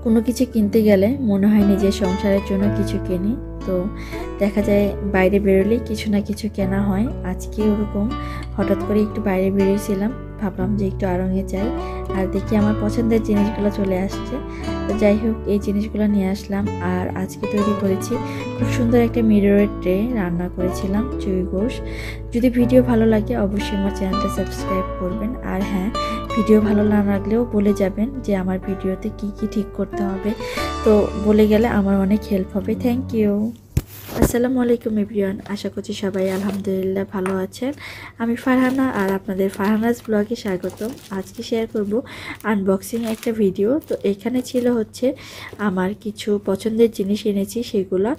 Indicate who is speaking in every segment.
Speaker 1: কোনো কিছু কিনতে গেলে মনে হয় নিজের সংসারের জন্য কিছু কিনি, তো দেখা যায় বাইরে বেরোলেই কিছু না কিছু কেনা হয়। আজকে ওরকম হঠাৎ করে একটু বাইরে বেরিয়েছিলাম, ভাবলাম যে একটু আড়ংয়ে যাই, আর দেখি আমার পছন্দের জিনিসগুলো চলে আসছে। তো যাই হোক, এই জিনিসগুলো নিয়ে আসলাম। আর আজকে তৈরি করেছি খুব সুন্দর একটা মিররের ট্রে, রান্না করেছিলাম চুই গোশ। যদি ভিডিও ভালো লাগে অবশ্যই আমার চ্যানেলটা সাবস্ক্রাইব করবেন। আর হ্যাঁ, ভিডিও ভালো না লাগলেও বলে যাবেন যে আমার ভিডিওতে কি কি ঠিক করতে হবে, তো বলে গেলে আমার অনেক হেল্প হবে। Thank you. আসসালামু আলাইকুম এভরিওয়ান, আশা করছি সবাই আলহামদুলিল্লাহ ভালো আছেন। আমি ফারহানা আর আপনাদের ফারহানাস ব্লগে স্বাগতম। আজকে শেয়ার করব আনবক্সিং একটা ভিডিও। তো এখানে ছিল হচ্ছে আমার কিছু পছন্দের জিনিস এনেছি সেগুলো।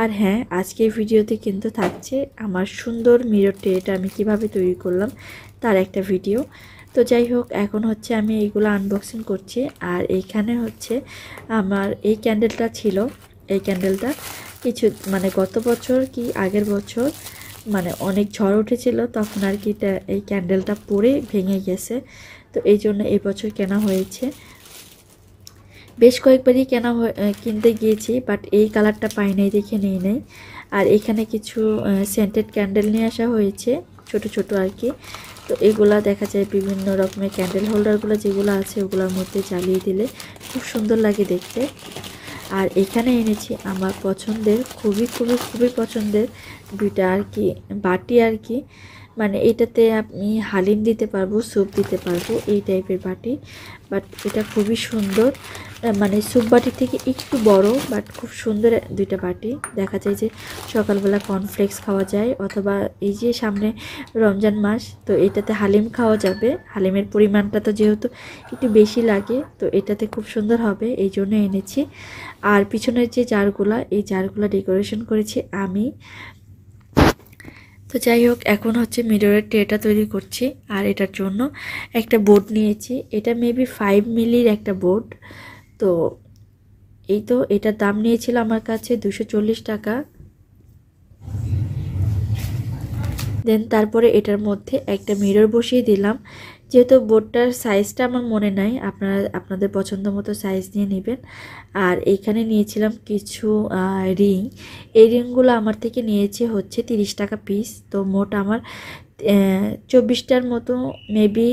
Speaker 1: আর হ্যাঁ, আজকের ভিডিওতে কিন্তু থাকছে আমার সুন্দর মিরর ট্রেটা আমি কিভাবে তৈরি করলাম তার একটা ভিডিও। তো যাই হোক, এখন হচ্ছে আমি এইগুলো আনবক্সিং করছি। আর এইখানে হচ্ছে আমার এই ক্যান্ডেলটা ছিল। এই ক্যান্ডেলটা কিছু মানে গত বছর কি আগের বছর মানে অনেক ঝড় উঠেছিল, তখন আর কি এই ক্যান্ডেলটা পড়ে ভেঙে গেছে। তো এই জন্য এই বছর কেনা হয়েছে। বেশ কয়েকবারই কিনতে গিয়েছি, বাট এই কালারটা পাই নাই দেখে নেই নাই। আর এখানে কিছু সেন্টেড ক্যান্ডেল নিয়ে আসা হয়েছে, ছোট ছোট আর কি। তো এগুলা দেখা যায় বিভিন্ন রকমের ক্যান্ডেল হোল্ডারগুলো যেগুলো আছে ওগুলোর মধ্যে জ্বালিয়ে দিলে খুব সুন্দর লাগে দেখতে। আর এখানে এনেছি আমার পছন্দের খুবই খুবই খুবই পছন্দের দুইটা আর কি বাটি আর কি। মানে এটাতে আপনি হালিম দিতে পারবো, স্যুপ দিতে পারবো, এই টাইপের বাটি। বাট এটা খুবই সুন্দর, মানে স্যুপ বাটির থেকে একটু বড়, বাট খুব সুন্দর দুইটা বাটি। দেখা যায় যে সকালবেলা কর্নফ্লেক্স খাওয়া যায়, অথবা এই যে সামনে রমজান মাস, তো এটাতে হালিম খাওয়া যাবে। হালিমের পরিমাণটা তো যেহেতু একটু বেশি লাগে, তো এটাতে খুব সুন্দর হবে, এই জন্য এনেছি। আর পিছনের যে জারগুলা, এই জারগুলা ডেকোরেশন করেছি আমি। তো যাই হোক, এখন হচ্ছে মিররের ট্রেটা তৈরি করছি। আর এটার জন্য একটা বোর্ড নিয়েছি, এটা মেবি 5 মিলির একটা বোর্ড। তো এই তো এটার দাম নিয়েছিল আমার কাছে 240 টাকা। দেন তারপরে এটার মধ্যে একটা মিরর বসিয়ে দিলাম। যেহেতু বোর্ডটার সাইজটা আমার মনে নাই, আপনাদের পছন্দ মতো সাইজ নিয়ে নেবেন। আর এইখানে নিয়েছিলাম কিছু রিং। এই রিংগুলো আমার থেকে নিয়েছে হচ্ছে 30 টাকা পিস। তো মোট আমার 24টার মতো মেবি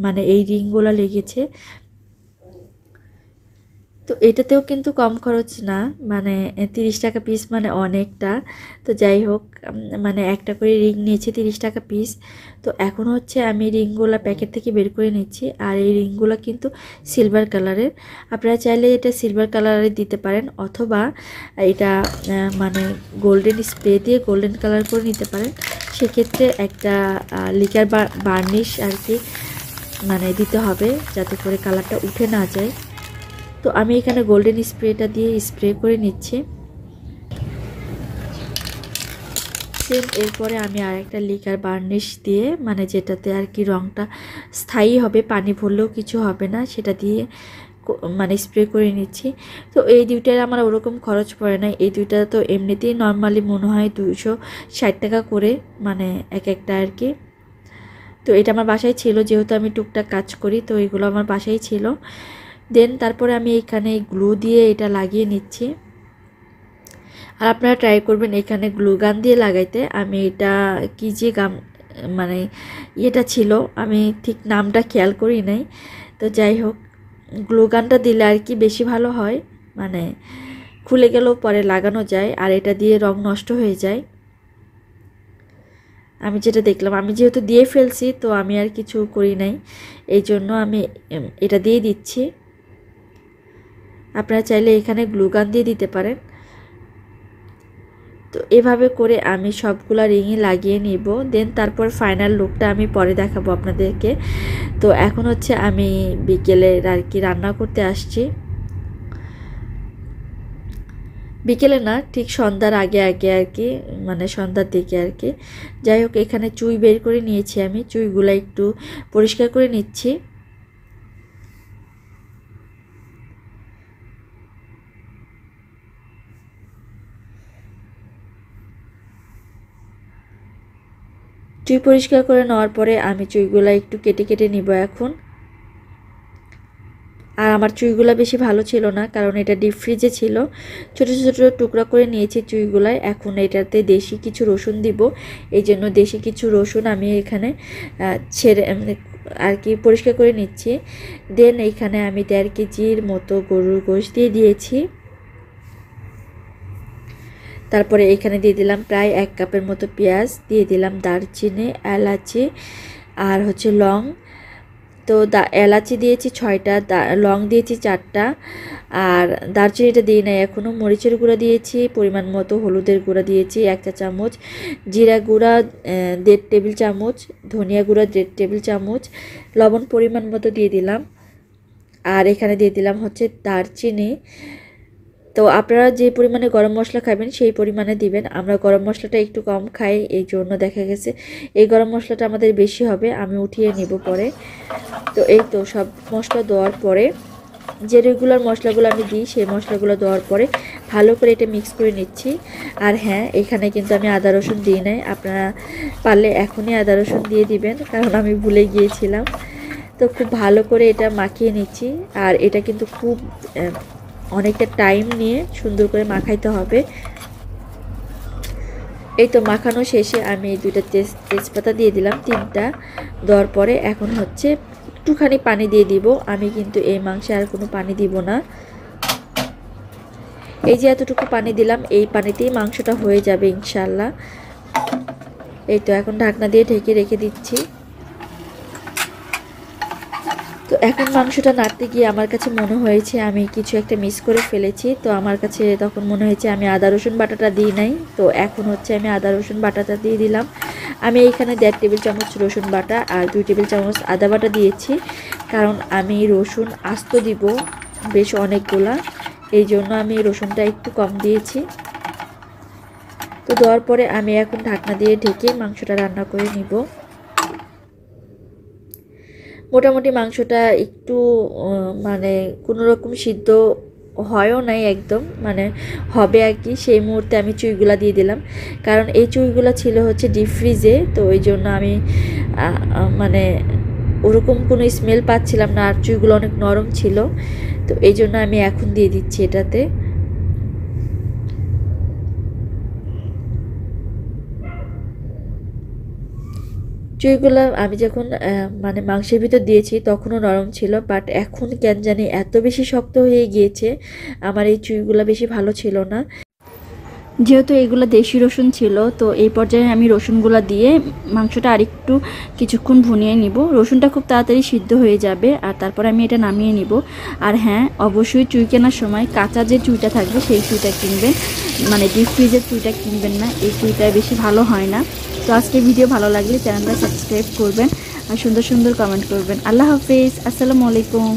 Speaker 1: মানে এই রিংগুলো লেগেছে। তো এটাতেও কিন্তু কম খরচ না, মানে 30 টাকা পিস মানে অনেকটা। তো যাই হোক, মানে একটা করে রিং নিয়েছি 30 টাকা পিস। তো এখন হচ্ছে আমি রিংগুলো প্যাকেট থেকে বের করে নিচ্ছি। আর এই রিংগুলো কিন্তু সিলভার কালারের। আপনারা চাইলে এটা সিলভার কালারের দিতে পারেন, অথবা এটা মানে গোল্ডেন স্প্রে দিয়ে গোল্ডেন কালার করে নিতে পারেন। সেক্ষেত্রে একটা লিকার বার্নিশ আর কি মানে দিতে হবে, যাতে করে কালারটা উঠে না যায়। তো আমি এখানে গোল্ডেন স্প্রেটা দিয়ে স্প্রে করে নিচ্ছি। সেম এরপরে আমি আরেকটা লিকার বার্নিশ দিয়ে, মানে যেটাতে আর কি রঙটা স্থায়ী হবে, পানি ভরলেও কিছু হবে না, সেটা দিয়ে মানে স্প্রে করে নিচ্ছি। তো এই দুইটার আমার ওরকম খরচ পড়ে না। এই দুইটা তো এমনিতেই নর্মালি মনে হয় 260 টাকা করে, মানে এক একটা আর কি। তো এটা আমার বাসায় ছিল, যেহেতু আমি টুকটাক কাজ করি, তো এগুলো আমার বাসায় ছিল। দেন তারপরে আমি এখানে গ্লু দিয়ে এটা লাগিয়ে নিচ্ছি। আর আপনারা ট্রাই করবেন এখানে গ্লু গান দিয়ে লাগাইতে। আমি এটা কি যে মানে ইয়েটা ছিল, আমি ঠিক নামটা খেয়াল করি নাই। তো যাই হোক, গ্লু গানটা দিলে আর কি বেশি ভালো হয়, মানে খুলে গেলেও পরে লাগানো যায়, আর এটা দিয়ে রং নষ্ট হয়ে যায়। আমি যেটা দেখলাম, আমি যেহেতু দিয়ে ফেলছি, তো আমি আর কিছু করি নাই, এই জন্য আমি এটা দিয়ে দিচ্ছি। আপনারা চাইলে এখানে গ্লু গান দিয়ে দিতে পারেন। তো এভাবে করে আমি সবগুলা রিংই লাগিয়ে নিব। দেন তারপর ফাইনাল লুকটা আমি পরে দেখাবো আপনাদেরকে। তো এখন হচ্ছে আমি বিকেলের আর কি রান্না করতে আসছি। বিকেলে না, ঠিক সন্ধ্যার আগে আগে আর কি, মানে সন্ধ্যার দিকে আর কি। যাই হোক, এখানে চুই বের করে নিয়েছি আমি, চুইগুলা একটু পরিষ্কার করে নিচ্ছি। চুই পরিষ্কার করে নেওয়ার পরে আমি চুইগুলা একটু কেটে কেটে নিব এখন। আর আমার চুইগুলা বেশি ভালো ছিল না, কারণ এটা ডিপ ফ্রিজে ছিল। ছোট ছোট টুকরা করে নিয়েছি চুইগুলায়। এখন এটাতে দেশি কিছু রসুন দিব, এই জন্য দেশি কিছু রসুন আমি এখানে ছেড়ে আর কি পরিষ্কার করে নিচ্ছি। দেন এখানে আমি 1.5 কেজির মতো গরুর গোশত দিয়ে দিয়েছি। তারপরে এখানে দিয়ে দিলাম প্রায় 1 কাপের মতো পেঁয়াজ, দিয়ে দিলাম দারচিনি, এলাচি আর হচ্ছে লং। তো এলাচি দিয়েছি 6টা, লং দিয়েছি 4টা, আর দারচিনিটা দিই নাই এখনও। মরিচের গুঁড়া দিয়েছি পরিমাণ মতো, হলুদের গুঁড়া দিয়েছি 1 চা চামচ, জিরা গুঁড়া 1.5 টেবিল চামচ, ধনিয়া গুঁড়া 1.5 টেবিল চামচ, লবণ পরিমাণ মতো দিয়ে দিলাম। আর এখানে দিয়ে দিলাম হচ্ছে দারচিনি। তো আপনারা যে পরিমাণে গরম মশলা খাবেন সেই পরিমাণে দিবেন। আমরা গরম মশলাটা একটু কম খাই, এই জন্য দেখা গেছে এই গরম মশলাটা আমাদের বেশি হবে। আমি উঠিয়ে নিব পরে। তো এই তো সব মশলা দেওয়ার পরে, যে রেগুলার মশলাগুলো আমি দিই সেই মশলাগুলো দেওয়ার পরে ভালো করে এটা মিক্স করে নিচ্ছি। আর হ্যাঁ, এখানে কিন্তু আমি আদা রসুন দিই নাই, আপনারা পারলে এখনই আদা রসুন দিয়ে দিবেন, কারণ আমি ভুলে গিয়েছিলাম। তো খুব ভালো করে এটা মাখিয়ে নিচ্ছি। আর এটা কিন্তু খুব অনেকটা টাইম নিয়ে সুন্দর করে মাখাইতে হবে। এই তো মাখানো শেষে আমি 2টা তেজপাতা দিয়ে দিলাম, 3টা দেওয়ার পরে এখন হচ্ছে একটুখানি পানি দিয়ে দিব। আমি কিন্তু এই মাংসে আর কোনো পানি দিব না। এই যে এতটুকু পানি দিলাম, এই পানিতেই মাংসটা হয়ে যাবে ইনশাল্লাহ। এই তো এখন ঢাকনা দিয়ে ঢেকে রেখে দিচ্ছি। তো এখন মাংসটা নাড়তে গিয়ে আমার কাছে মনে হয়েছে আমি কিছু একটা মিস করে ফেলেছি। তো আমার কাছে তখন মনে হয়েছে আমি আদা রসুন বাটাটা দিই নাই। তো এখন হচ্ছে আমি আদা রসুন বাটাটা দিয়ে দিলাম। আমি এইখানে 1.5 টেবিল চামচ রসুন বাটা আর 2 টেবিল চামচ আদা বাটা দিয়েছি, কারণ আমি রসুন আস্ত দিব বেশ অনেকগুলা, এই জন্য আমি রসুনটা একটু কম দিয়েছি। তো দেওয়ার পরে আমি এখন ঢাকনা দিয়ে ঢেকে মাংসটা রান্না করে নিব। মোটামুটি মাংসটা একটু মানে কোনো রকম সিদ্ধ হয়ও নাই, একদম মানে হবে আর কি। সেই মুহূর্তে আমি চুইগুলা দিয়ে দিলাম, কারণ এই চুইগুলা ছিল হচ্ছে ডিপ ফ্রিজে। তো ওই জন্য আমি মানে ওরকম কোনো স্মেল পাচ্ছিলাম না, আর চুইগুলো অনেক নরম ছিল। তো এই জন্য আমি এখন দিয়ে দিচ্ছি এটাতে। চুইগুলো আমি যখন মানে মাংসের ভিতর দিয়েছি তখনও নরম ছিল, বাট এখন কেন জানি এত বেশি শক্ত হয়ে গিয়েছে। আমার এই চুইগুলো বেশি ভালো ছিল না। যেহেতু এগুলো দেশি রসুন ছিল, তো এই পর্যায়ে আমি রসুনগুলো দিয়ে মাংসটা আরেকটু কিছুক্ষণ ভুনিয়ে নিব। রসুনটা খুব তাড়াতাড়ি সিদ্ধ হয়ে যাবে, আর তারপর আমি এটা নামিয়ে নিব। আর হ্যাঁ, অবশ্যই চুই কেনার সময় কাঁচা যে চুইটা থাকবে সেই চুইটা কিনবেন, মানে ডিপ ফ্রিজের চুইটা কিনবেন না, এই চুইটা বেশি ভালো হয় না। তো আজকে ভিডিও ভালো লাগলে চ্যানেলটা সাবস্ক্রাইব করবেন আর সুন্দর সুন্দর কমেন্ট করবেন। আল্লাহ হাফিজ, আসসালামু আলাইকুম।